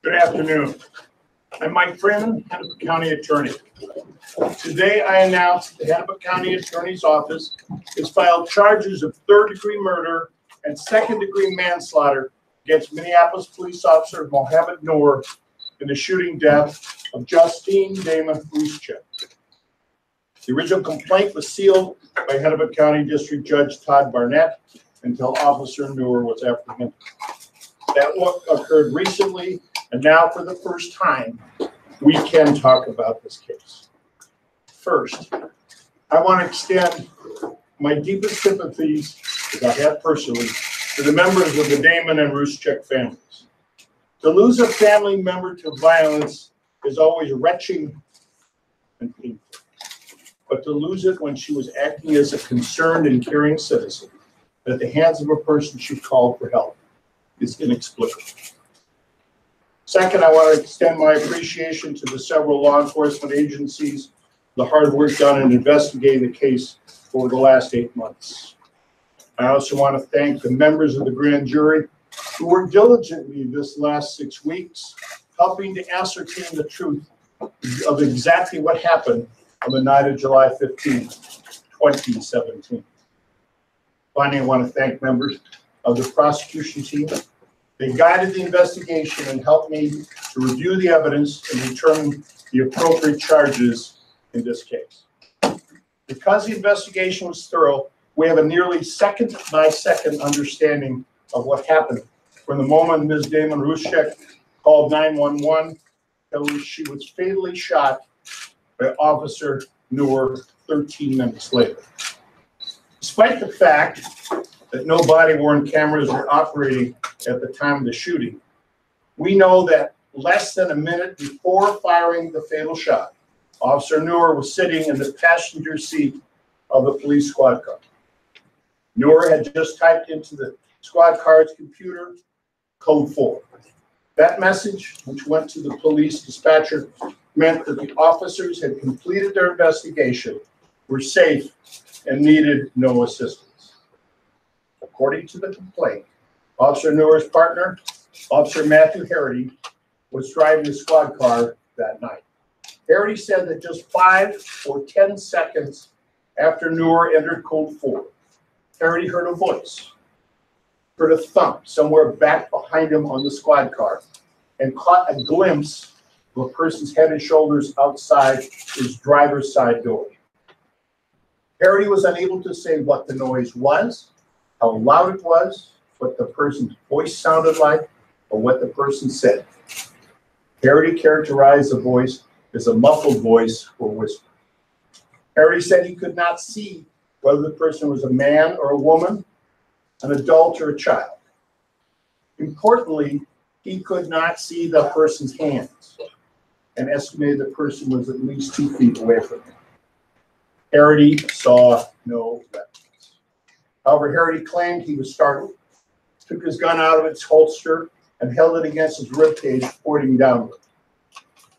Good afternoon. I'm Mike Freeman, Hennepin County Attorney. Today I announce that the Hennepin County Attorney's Office has filed charges of third-degree murder and second-degree manslaughter against Minneapolis police officer Mohamad Noor in the shooting death of Justine Ruszczyk. The original complaint was sealed by Hennepin County District Judge Todd Barnett until Officer Noor was apprehended. That occurred recently, and now for the first time, we can talk about this case. First, I want to extend my deepest sympathies, as I have personally, to the members of the Damond and Ruszczyk families. To lose a family member to violence is always wrenching and painful. But to lose it when she was acting as a concerned and caring citizen at the hands of a person she called for help is inexplicable. Second, I want to extend my appreciation to the several law enforcement agencies, the hard work done in investigating the case over the last 8 months. I also want to thank the members of the grand jury who worked diligently this last 6 weeks, helping to ascertain the truth of exactly what happened on the night of July 15, 2017. Finally, I want to thank members of the prosecution team. They guided the investigation and helped me to review the evidence and determine the appropriate charges in this case. Because the investigation was thorough, we have a nearly second-by-second understanding of what happened from the moment Ms. Ruszczyk called 911 till she was fatally shot by Officer Noor 13 minutes later. Despite the fact that no body-worn cameras were operating at the time of the shooting, we know that less than a minute before firing the fatal shot, Officer Noor was sitting in the passenger seat of the police squad car. Noor had just typed into the squad car's computer code 4. That message, which went to the police dispatcher, meant that the officers had completed their investigation, were safe, and needed no assistance. According to the complaint, Officer Noor's partner, Officer Matthew Harity, was driving the squad car that night. Harity said that just 5 or 10 seconds after Noor entered code 4, Harity heard a voice, heard a thump somewhere back behind him on the squad car, and caught a glimpse of a person's head and shoulders outside his driver's side door. Harity was unable to say what the noise was, how loud it was, what the person's voice sounded like, or what the person said. Harity characterized the voice as a muffled voice or whisper. Harity said he could not see whether the person was a man or a woman, an adult or a child. Importantly, he could not see the person's hands and estimated the person was at least 2 feet away from him. Harity saw no weapons. However, Harity claimed he was startled, took his gun out of its holster, and held it against his ribcage, pointing downward.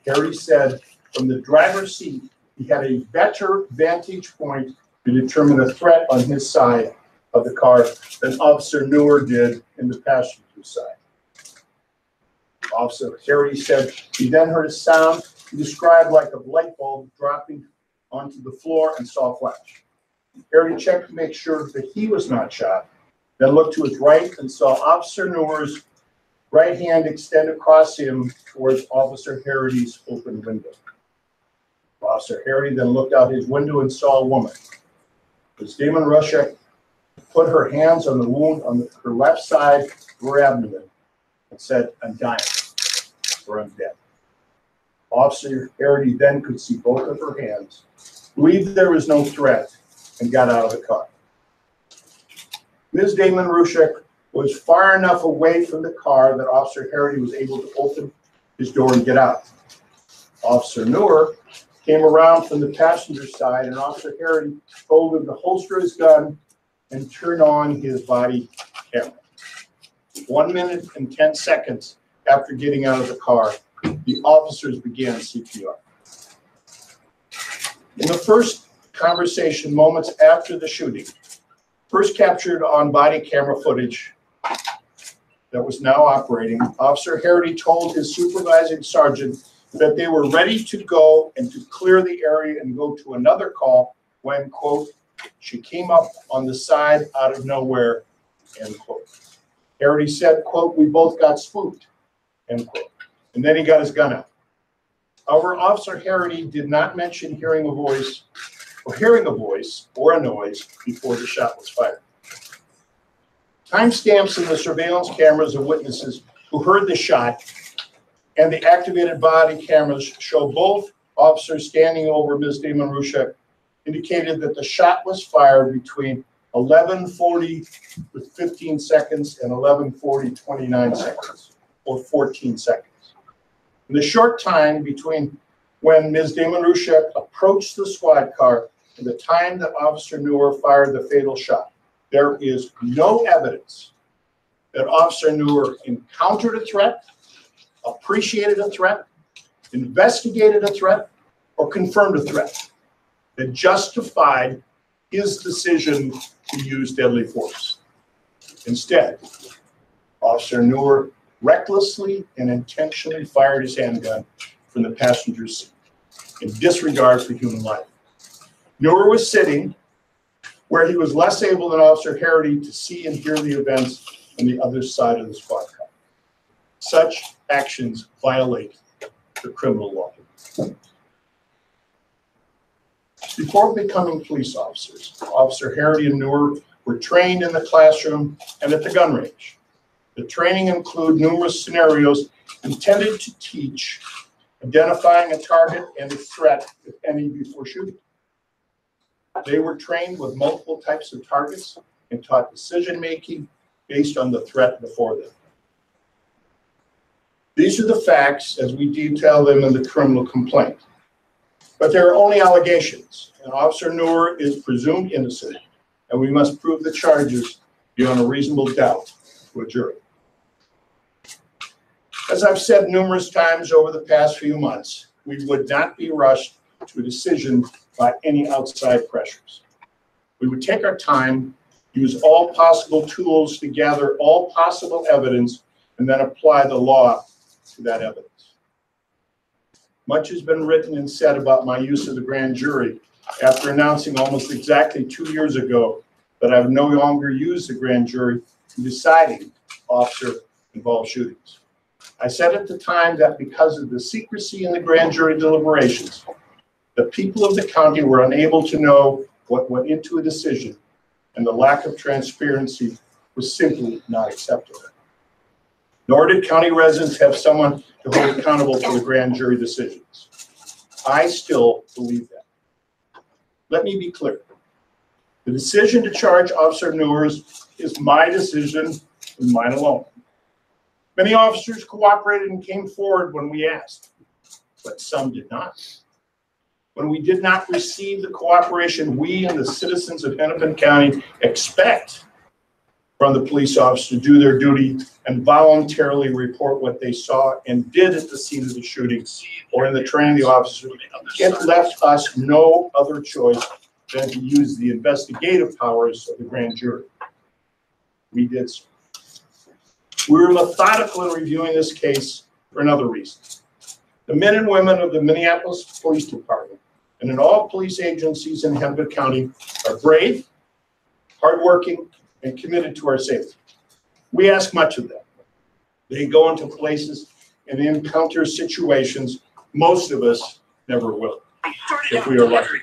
Harity said from the driver's seat, he had a better vantage point to determine a threat on his side of the car than Officer Noor did in the passenger side. Officer Harity said he then heard a sound he described like a light bulb dropping onto the floor and saw a flash. Harity checked to make sure that he was not shot, then looked to his right and saw Officer Noor's right hand extend across him towards Officer Harity's open window. Officer Harity then looked out his window and saw a woman. Ms. Ruszczyk put her hands on the wound on her left side of her abdomen and said, "I'm dying," or "I'm dead." Officer Harity then could see both of her hands, believed there was no threat, and got out of the car. Ms. Ruszczyk was far enough away from the car that Officer Harity was able to open his door and get out. Officer Noor came around from the passenger side, and Officer Harity told him to holster his gun and turn on his body camera. 1 minute and 10 seconds after getting out of the car, the officers began CPR. In the first conversation, moments after the shooting, first captured on body camera footage, that was now operating, Officer Harity told his supervising sergeant that they were ready to go and to clear the area and go to another call when, quote, she came up on the side out of nowhere, end quote. Harity said, quote, we both got spooked, end quote. And then he got his gun out. However, Officer Harity did not mention hearing a voice or a noise before the shot was fired. Timestamps in the surveillance cameras of witnesses who heard the shot and the activated body cameras show both officers standing over Ms. Damond Ruszczyk indicated that the shot was fired between 11:40 with 15 seconds and 11:40, 29 seconds, or 14 seconds. In the short time between when Ms. Damond Ruszczyk approached the squad car and the time that Officer Noor fired the fatal shot, there is no evidence that Officer Noor encountered a threat, appreciated a threat, investigated a threat, or confirmed a threat that justified his decision to use deadly force. Instead, Officer Noor recklessly and intentionally fired his handgun from the passenger's seat in disregard for human life. Noor was sitting where he was less able than Officer Harity to see and hear the events on the other side of the squad car. Such actions violate the criminal law. Before becoming police officers, Officer Harity and Noor were trained in the classroom and at the gun range. The training included numerous scenarios intended to teach identifying a target and a threat, if any, before shooting. They were trained with multiple types of targets and taught decision-making based on the threat before them. These are the facts as we detail them in the criminal complaint. But there are only allegations, and Officer Noor is presumed innocent, and we must prove the charges beyond a reasonable doubt to a jury. As I've said numerous times over the past few months, we would not be rushed to a decision by any outside pressures. We would take our time, use all possible tools to gather all possible evidence, and then apply the law to that evidence. Much has been written and said about my use of the grand jury after announcing almost exactly 2 years ago that I've no longer used the grand jury in deciding officer-involved shootings. I said at the time that because of the secrecy in the grand jury deliberations, the people of the county were unable to know what went into a decision, and the lack of transparency was simply not acceptable. Nor did county residents have someone to hold accountable for the grand jury decisions. I still believe that. Let me be clear. The decision to charge Officer Noor is my decision and mine alone. Many officers cooperated and came forward when we asked, but some did not. When we did not receive the cooperation we and the citizens of Hennepin County expect from the police officer to do their duty and voluntarily report what they saw and did at the scene of the shooting or in the training of the officer, it left us no other choice than to use the investigative powers of the grand jury. We did so. We were methodical in reviewing this case for another reason. The men and women of the Minneapolis Police Department and in all police agencies in Hennepin County are brave, hardworking, and committed to our safety. We ask much of them. They go into places and encounter situations most of us never will, if we are lucky.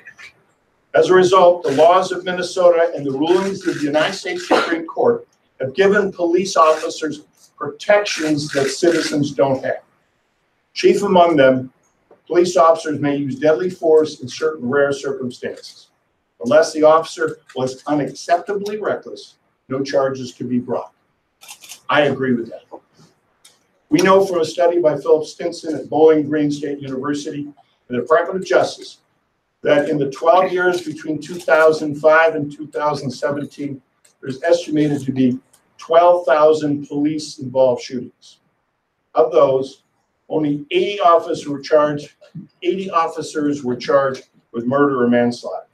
As a result, the laws of Minnesota and the rulings of the United States Supreme Court have given police officers protections that citizens don't have. Chief among them, police officers may use deadly force in certain rare circumstances. Unless the officer was unacceptably reckless, no charges can be brought. I agree with that. We know from a study by Philip Stinson at Bowling Green State University and the Department of Justice that in the 12 years between 2005 and 2017, there's estimated to be 12,000 police-involved shootings. Of those, only 80 officers were charged with murder or manslaughter,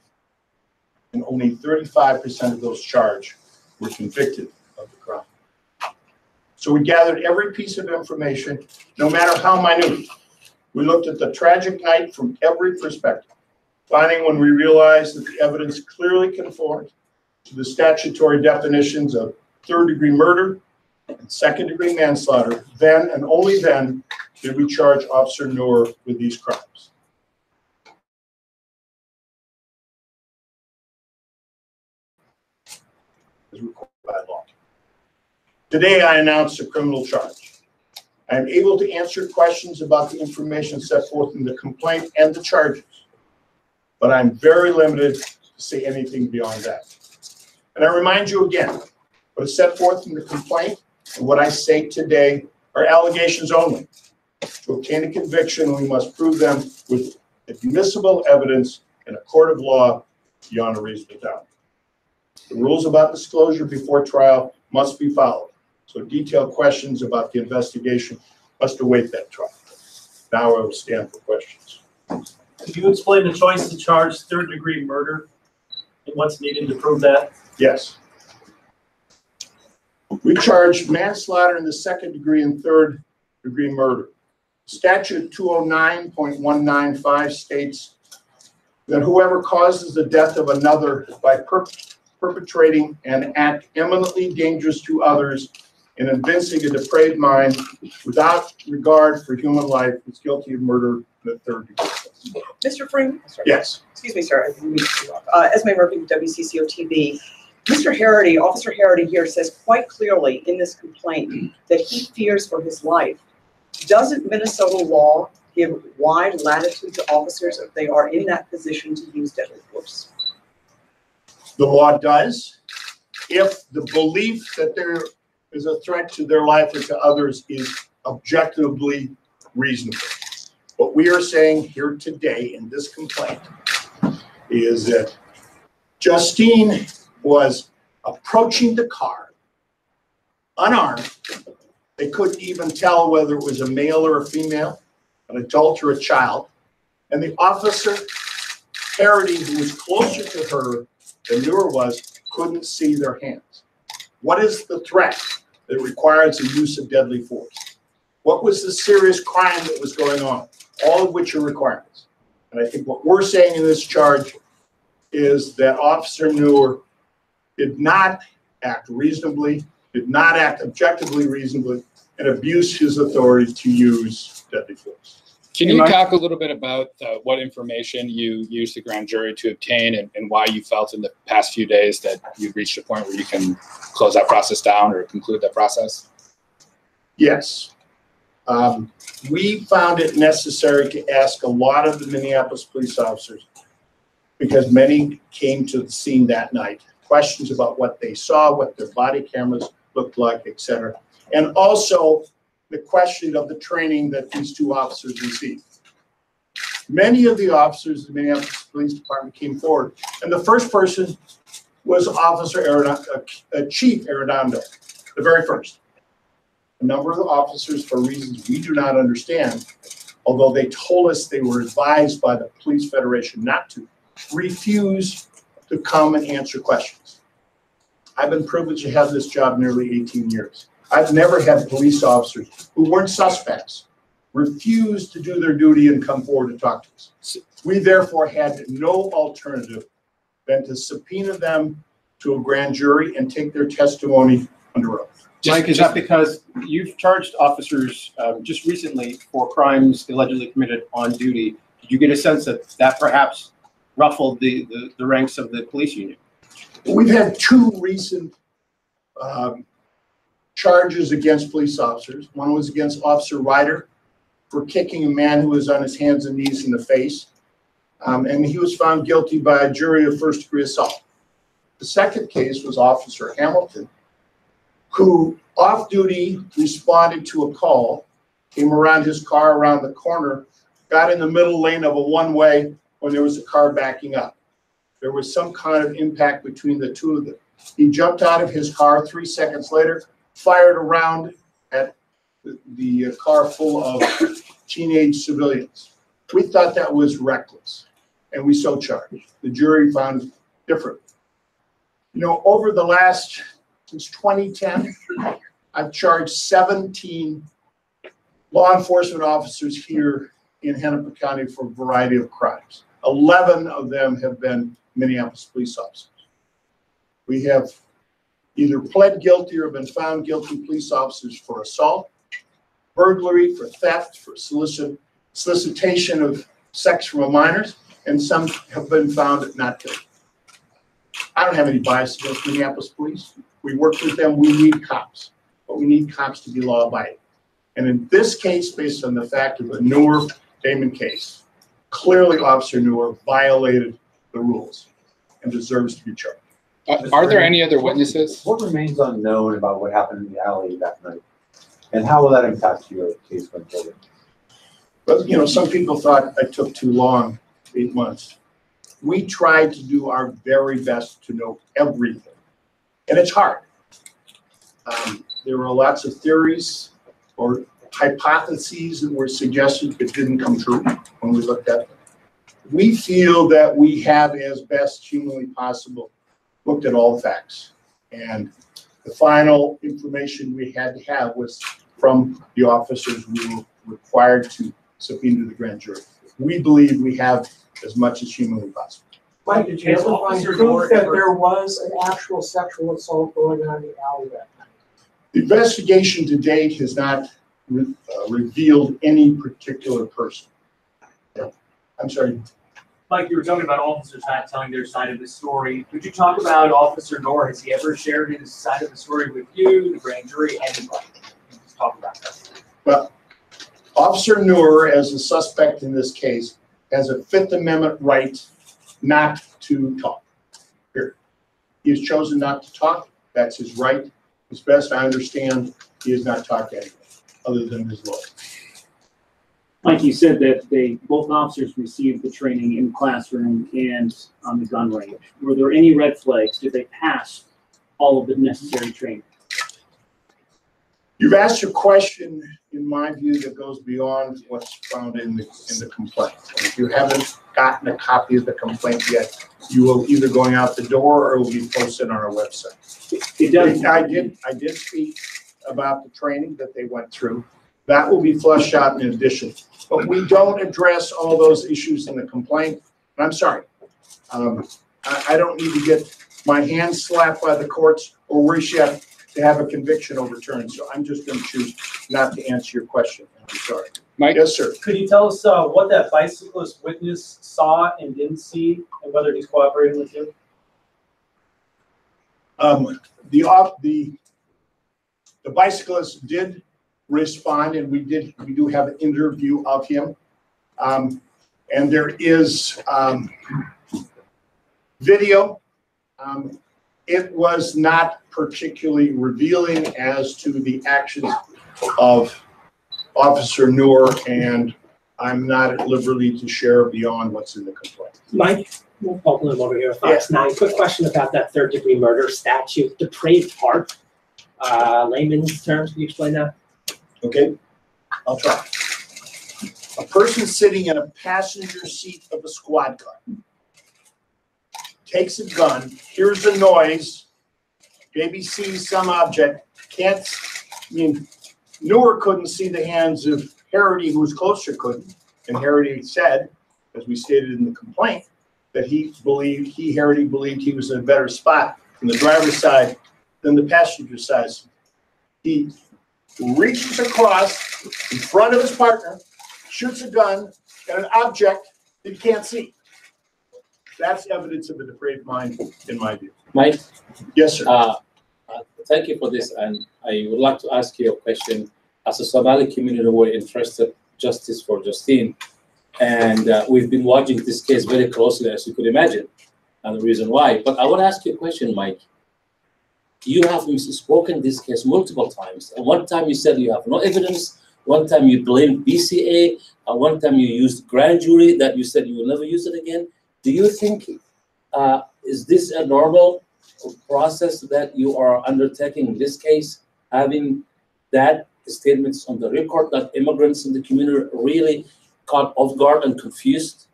and only 35% of those charged were convicted of the crime. So we gathered every piece of information, no matter how minute. We looked at the tragic night from every perspective, finding when we realized that the evidence clearly conformed to the statutory definitions of third-degree murder and second-degree manslaughter, then and only then did we charge Officer Noor with these crimes. As required by law. Today, I announce a criminal charge. I am able to answer questions about the information set forth in the complaint and the charges, but I'm very limited to say anything beyond that. And I remind you again, what is set forth in the complaint and what I say today are allegations only. To obtain a conviction, we must prove them with admissible evidence in a court of law beyond a reasonable doubt. The rules about disclosure before trial must be followed, so detailed questions about the investigation must await that trial. Now I will stand for questions. Could you explain the choice to charge third-degree murder and what's needed to prove that? Yes. We charge manslaughter in the second degree and third degree murder. Statute 209.195 states that whoever causes the death of another by perpetrating an act eminently dangerous to others and evincing a depraved mind without regard for human life is guilty of murder in the third degree. Mr. Freeman? Yes. Excuse me, sir. Esme Murphy with WCCO TV. Mr. Harity, Officer Harity here says quite clearly in this complaint that he fears for his life. Doesn't Minnesota law give wide latitude to officers if they are in that position to use deadly force? The law does, if the belief that there is a threat to their life or to others is objectively reasonable. What we are saying here today in this complaint is that Justine was approaching the car unarmed. They couldn't even tell whether it was a male or a female, an adult or a child. And the officer, Harity, who was closer to her than Noor was, couldn't see their hands. What is the threat that requires the use of deadly force? What was the serious crime that was going on? All of which are requirements. And I think what we're saying in this charge is that Officer Noor did not act reasonably, did not act objectively reasonably, and abuse his authority to use deadly force. Can you talk a little bit about what information you used the grand jury to obtain and why you felt in the past few days that you've reached a point where you can close that process down or conclude that process? Yes. We found it necessary to ask a lot of the Minneapolis police officers, because many came to the scene that night, questions about what they saw, what their body cameras looked like, etc. And also the question of the training that these two officers received. Many of the officers of the Minneapolis Police Department came forward, and the first person was Chief Arredondo, the very first. A number of the officers, for reasons we do not understand, although they told us they were advised by the Police Federation not to, refused to come and answer questions. I've been privileged to have this job nearly 18 years. I've never had police officers who weren't suspects refuse to do their duty and come forward to talk to us. We therefore had no alternative than to subpoena them to a grand jury and take their testimony under oath. Mike, is that because you've charged officers just recently for crimes allegedly committed on duty? Did you get a sense that that perhaps ruffled the ranks of the police union? We've had two recent charges against police officers. One was against Officer Ryder for kicking a man who was on his hands and knees in the face. And he was found guilty by a jury of first-degree assault. The second case was Officer Hamilton, who off-duty responded to a call, came around his car around the corner, got in the middle lane of a one-way when there was a car backing up. There was some kind of impact between the two of them. He jumped out of his car 3 seconds later, fired around at the car full of teenage civilians. We thought that was reckless, and we so charged. The jury found different. You know, over the last, since 2010, I've charged 17 law enforcement officers here in Hennepin County for a variety of crimes. 11 of them have been Minneapolis police officers. We have either pled guilty or been found guilty police officers for assault, burglary, for theft, for solicitation of sex from minors, and some have been found not guilty. I don't have any bias against Minneapolis police. We work with them. We need cops, but we need cops to be law-abiding. And in this case, based on the fact of the Noor Damond case, clearly Officer Noor violated the rules and deserves to be charged. Are there any other witnesses? What remains unknown about what happened in the alley that night? And how will that impact your case going forward? But, you know, some people thought I took too long, 8 months. We tried to do our very best to know everything. And it's hard. There were lots of theories or hypotheses that were suggested that didn't come true when we looked at them. We feel that we have, as best humanly possible, looked at all the facts. And the final information we had to have was from the officers we were required to subpoena to the grand jury. We believe we have as much as humanly possible. Mike, did you ever find proof that there was an actual sexual assault going on in the alley that night? The investigation to date has not revealed any particular person. I'm sorry. Mike, you were talking about officers not telling their side of the story. Could you talk about Officer Noor? Has he ever shared his side of the story with you, the grand jury, anybody? Just talk about that. Well, Officer Noor, as a suspect in this case, has a Fifth Amendment right not to talk. Period. He has chosen not to talk. That's his right. As best I understand, he has not talked to anyone other than his lawyer. Mike, you said that both officers received the training in the classroom and on the gun range. Were there any red flags? Did they pass all of the necessary training? You've asked a question, in my view, that goes beyond what's found in the complaint. And if you haven't gotten a copy of the complaint yet, you will either going out the door or it will be posted on our website. It does. I did speak about the training that they went through. That will be fleshed out in addition. But we don't address all those issues in the complaint. And I'm sorry. I don't need to get my hands slapped by the courts or worse yet, to have a conviction overturned. So I'm just going to choose not to answer your question. I'm sorry. Mike? Yes, sir. Could you tell us what that bicyclist witness saw and didn't see, and whether he's cooperating with you? The bicyclist did respond, and we do have an interview of him, and there is video. It was not particularly revealing as to the actions of Officer Noor, and I'm not at liberty to share beyond what's in the complaint. Mike, we'll open them over here. Fox 9. Quick question about that third-degree murder statute. Depraved heart. Layman's terms, can you explain that? Okay, I'll try. A person sitting in a passenger seat of a squad car takes a gun, hears a noise, maybe sees some object, Noor couldn't see the hands of Harity, who was closer, couldn't. And Harity said, as we stated in the complaint, that Harity believed he was in a better spot from the driver's side than the passenger side. He reaches across in front of his partner, shoots a gun at an object that he can't see. That's evidence of a depraved mind, in my view. Mike? Yes, sir. Thank you for this, and I would like to ask you a question. As a Somali community, we're interested in justice for Justine, and we've been watching this case very closely, as you could imagine, and the reason why. But I want to ask you a question, Mike. You have spoken this case multiple times. And one time you said you have no evidence. One time you blamed BCA. One time you used grand jury that you said you will never use it again. Do you think, is this a normal process that you are undertaking in this case, having that statements on the record that immigrants in the community really caught off guard and confused?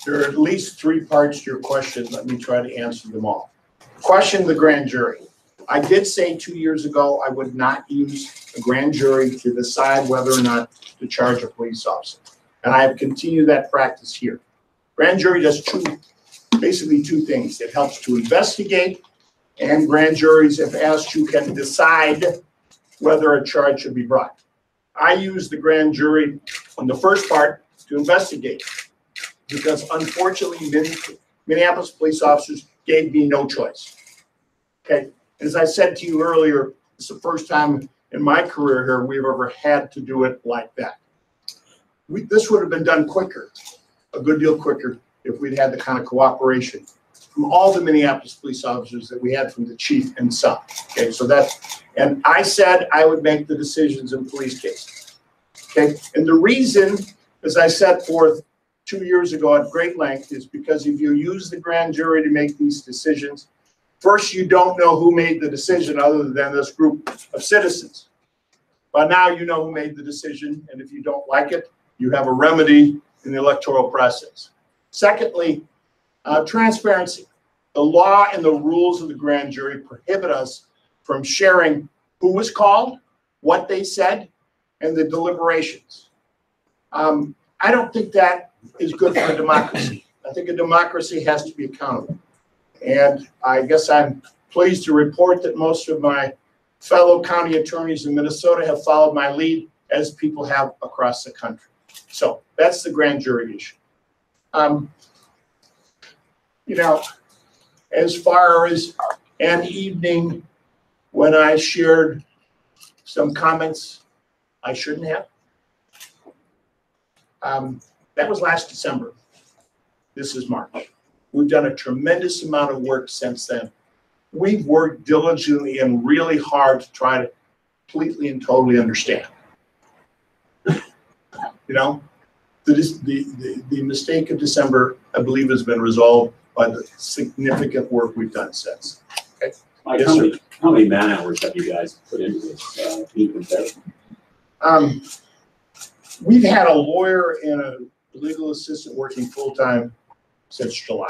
There are at least 3 parts to your question. Let me try to answer them all. Question the grand jury. I did say 2 years ago I would not use a grand jury to decide whether or not to charge a police officer. And I have continued that practice here. Grand jury does basically two things. It helps to investigate, and grand juries, if asked to, can decide whether a charge should be brought. I use the grand jury on the first part to investigate, because unfortunately, Minneapolis police officers gave me no choice. Okay, as I said to you earlier, it's the first time in my career here we've ever had to do it like that. This would have been done quicker, a good deal quicker, if we'd had the kind of cooperation from all the Minneapolis police officers that we had from the chief and some. Okay, so and I said I would make the decisions in police cases. Okay, and the reason, as I set forth 2 years ago at great length, is because if you use the grand jury to make these decisions, first, you don't know who made the decision other than this group of citizens. But now you know who made the decision, and if you don't like it, you have a remedy in the electoral process. Secondly, transparency. The law and the rules of the grand jury prohibit us from sharing who was called, what they said, and the deliberations. I don't think that is good for a democracy. I think a democracy has to be accountable. And I guess I'm pleased to report that most of my fellow county attorneys in Minnesota have followed my lead, as people have across the country. So that's the grand jury issue. You know, as far as an evening when I shared some comments I shouldn't have, that was last December. This is March. We've done a tremendous amount of work since then. We've worked diligently and really hard to try to completely and totally understand. You know, the mistake of December, I believe, has been resolved by the significant work we've done since. Okay. Mike, Yes, how many man hours have you guys put into this? Can you compare? We've had a lawyer and a legal assistant working full-time since July.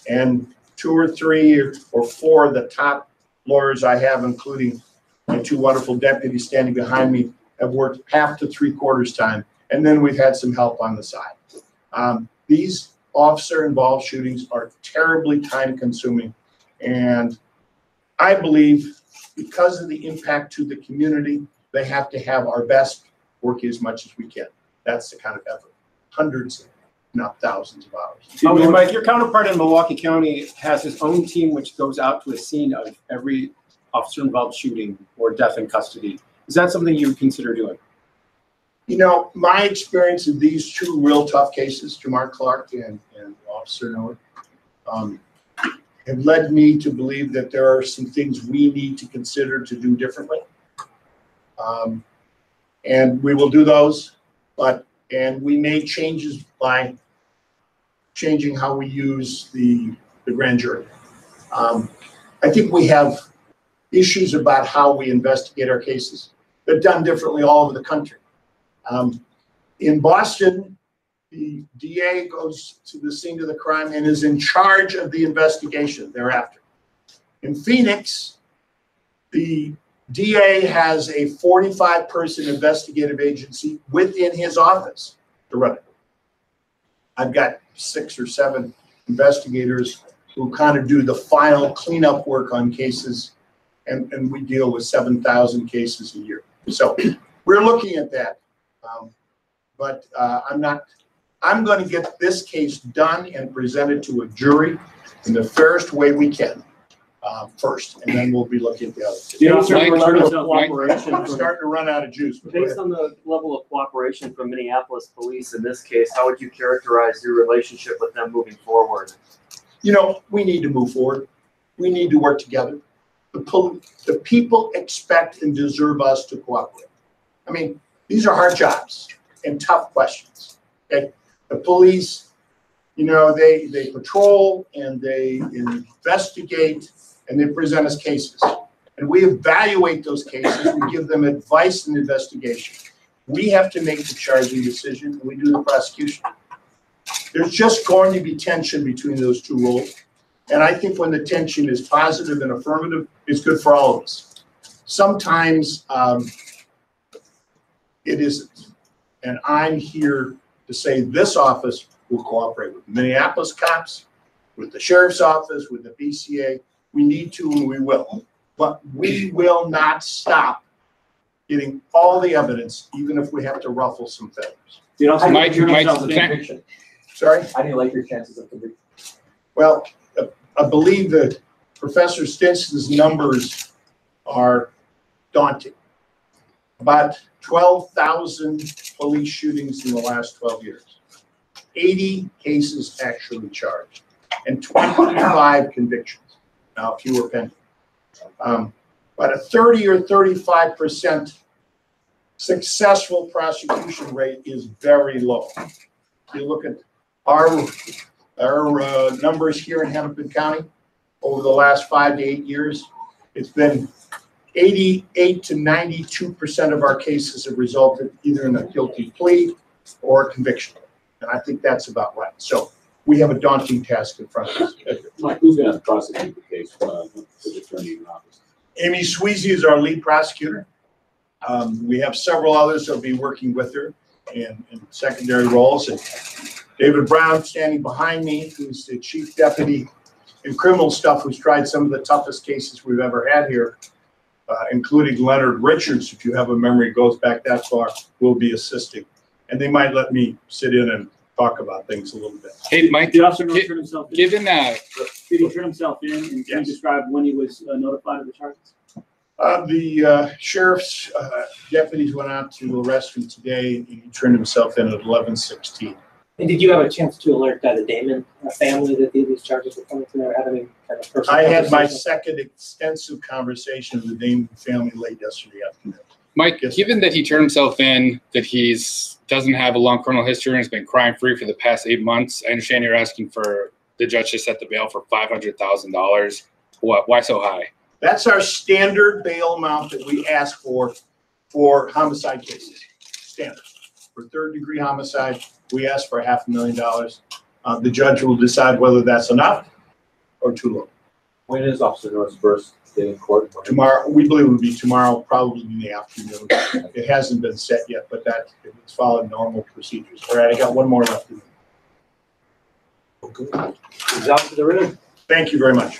And 2 or 3 or 4 of the top lawyers I have, including my 2 wonderful deputies standing behind me, have worked half to 3/4 time. And then we've had some help on the side. These officer-involved shootings are terribly time-consuming. And I believe because of the impact to the community, they have to have our best working as much as we can. That's the kind of effort. Hundreds, not thousands of hours. And Mike, your counterpart in Milwaukee County has his own team which goes out to a scene of every officer-involved shooting or death in custody. Is that something you would consider doing? You know, my experience in these 2 real tough cases, Jamar Clark and Officer Noor, have led me to believe that there are some things we need to consider to do differently. And we will do those, and we made changes by changing how we use the grand jury. I think we have issues about how we investigate our cases. They're done differently all over the country. In Boston, the DA goes to the scene of the crime and is in charge of the investigation thereafter. In Phoenix, the DA has a 45-person investigative agency within his office to run it. I've got 6 or 7 investigators who kind of do the final cleanup work on cases, and we deal with 7,000 cases a year. So we're looking at that, but I'm going to get this case done and presented to a jury in the fairest way we can first, and then we'll be looking at the other cases. Based on Mike, the level of Mike, cooperation I'm from- starting to run out of juice. But go Based ahead. on the level of cooperation from Minneapolis police in this case, how would you characterize your relationship with them moving forward? You know, we need to move forward. We need to work together. The people expect and deserve us to cooperate. I mean, these are hard jobs and tough questions. Okay? The police, you know, they patrol and they investigate and they present us cases. And we evaluate those cases. We give them advice in the investigation. We have to make the charging decision, and we do the prosecution. There's just going to be tension between those 2 roles. And I think when the tension is positive and affirmative, it's good for all of us. Sometimes it isn't. And I'm here to say this office will cooperate with Minneapolis cops, with the sheriff's office, with the BCA. We need to and we will. But we will not stop getting all the evidence, even if we have to ruffle some feathers. You know, Mike, you're Mike, not self- can Sorry? How do you like your chances of conviction? Well, I believe that Professor Stinson's numbers are daunting. About 12,000 police shootings in the last 12 years. 80 cases actually charged and 25 convictions. Now, a few were pending. But a 30 or 35% successful prosecution rate is very low. If you look at our numbers here in Hennepin County over the last 5 to 8 years, it's been 88 to 92% of our cases have resulted either in a guilty plea or a conviction. And I think that's about right. So we have a daunting task in front of us. Mike, who's going to prosecute the case for the attorney in office? Amy Sweezy is our lead prosecutor. We have several others that will be working with her in secondary roles. And David Brown standing behind me, who's the chief deputy in criminal stuff, who's tried some of the toughest cases we've ever had here, including Leonard Richards, if you have a memory, goes back that far, will be assisting. And they might let me sit in and talk about things a little bit. Hey, Mike, The officer not turn himself in. given Did he turn himself in, and can you Yes. describe when he was notified of the charges? The sheriff's deputies went out to arrest him today, and he turned himself in at 11:16. And did you have a chance to alert the Damond family that these charges were coming to their head? Kind of personal I had my conversation? second extensive conversation with the Damon family late yesterday afternoon. Mike, Yes. given that he turned himself in, that doesn't have a long criminal history and has been crime-free for the past 8 months, I understand you're asking for the judge to set the bail for $500,000. Why so high? That's our standard bail amount that we ask for homicide cases. Standard. For third-degree homicide, we ask for $500,000. The judge will decide whether that's enough or too low. When is Officer Noor's first day in court? Tomorrow, we believe it will be tomorrow, probably in the afternoon. It hasn't been set yet, but that it's following normal procedures. All right, I got one more left. He's out to the rim. Thank you very much.